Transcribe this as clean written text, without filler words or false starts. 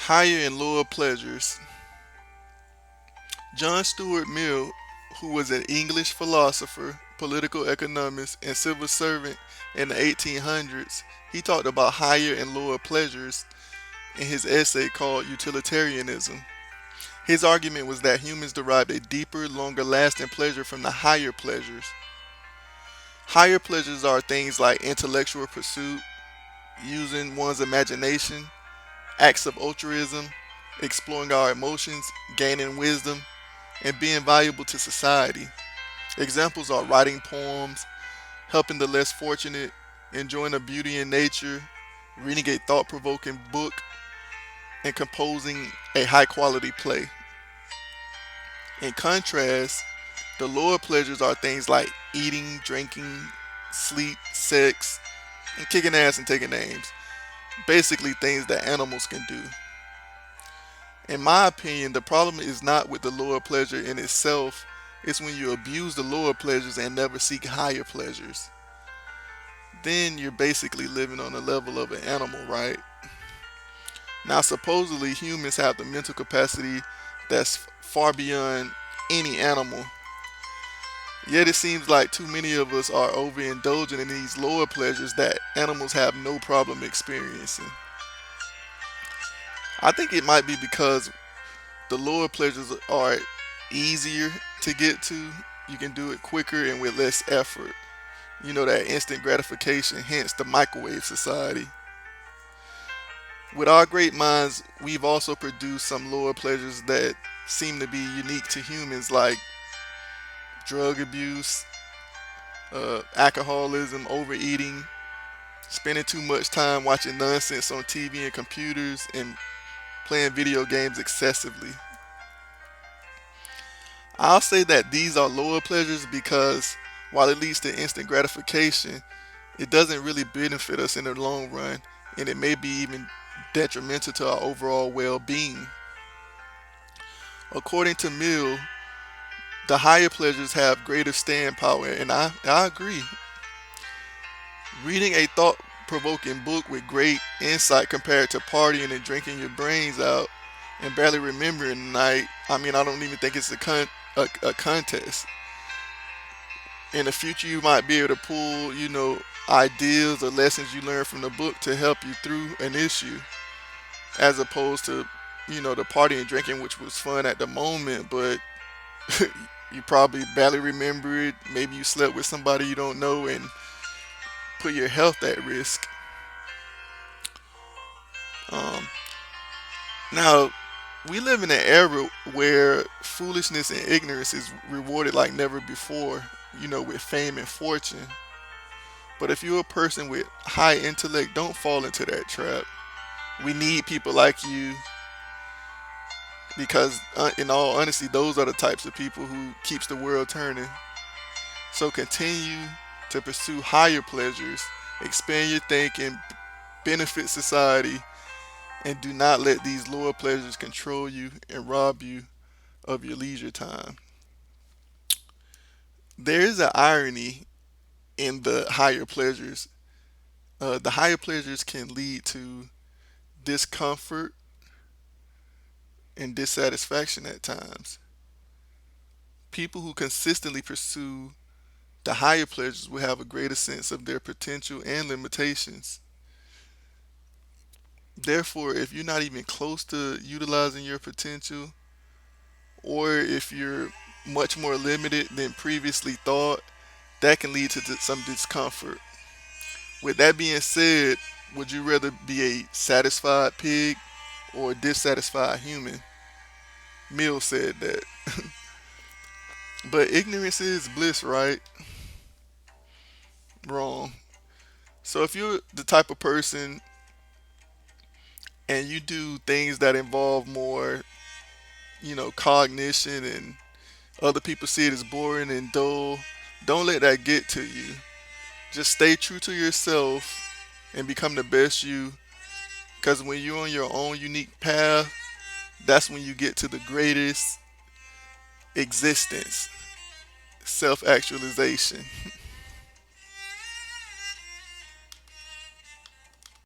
Higher and lower pleasures. John Stuart Mill, who was an English philosopher, political economist, and civil servant in the 1800s, he talked about higher and lower pleasures in his essay called Utilitarianism. His argument was that humans derived a deeper, longer lasting pleasure from the higher pleasures. Higher pleasures are things like intellectual pursuit, using one's imagination, acts of altruism, exploring our emotions, gaining wisdom, and being valuable to society. Examples are writing poems, helping the less fortunate, enjoying the beauty in nature, reading a thought provoking book, and composing a high quality play. In contrast, the lower pleasures are things like eating, drinking, sleep, sex, and kicking ass and taking names. Basically, things that animals can do. In my opinion, the problem is not with the lower pleasure in itself, it's when you abuse the lower pleasures and never seek higher pleasures. Then you're basically living on the level of an animal, right? Now, supposedly, humans have the mental capacity that's far beyond any animal. Yet it seems like too many of us are overindulging in these lower pleasures that animals have no problem experiencing. I think it might be because the lower pleasures are easier to get to. You can do it quicker and with less effort. You know, that instant gratification, hence the microwave society. With our great minds, we've also produced some lower pleasures that seem to be unique to humans, like drug abuse, alcoholism, overeating, spending too much time watching nonsense on TV and computers, and playing video games excessively. I'll say that these are lower pleasures because while it leads to instant gratification, it doesn't really benefit us in the long run, and it may be even detrimental to our overall well being. According to Mill, the higher pleasures have greater staying power, and I agree. Reading a thought provoking book with great insight compared to partying and drinking your brains out and barely remembering the night, I mean, I don't even think it's a contest. In the future, you might be able to pull, ideas or lessons you learned from the book to help you through an issue, as opposed to, the partying and drinking, which was fun at the moment, but you probably barely remember it. Maybe you slept with somebody you don't know and put your health at risk. Um, Now, we live in an era where foolishness and ignorance is rewarded like never before, with fame and fortune. But if you're a person with high intellect, don't fall into that trap. We need people like you because, in all honesty, those are the types of people who keeps the world turning. So continue to pursue higher pleasures, expand your thinking, benefit society, and do not let these lower pleasures control you and rob you of your leisure time. There is an irony in the higher pleasures. The higher pleasures can lead to discomfort and dissatisfaction at times. People who consistently pursue the higher pleasures will have a greater sense of their potential and limitations. Therefore, if you're not even close to utilizing your potential, or if you're much more limited than previously thought, that can lead to some discomfort. With that being said, would you rather be a satisfied pig or a dissatisfied human? Mill said that. But ignorance is bliss, right? Wrong. So if you're the type of person and you do things that involve more, cognition, and other people see it as boring and dull, don't let that get to you. Just stay true to yourself and become the best you. Because when you're on your own unique path, that's when you get to the greatest existence, self actualization.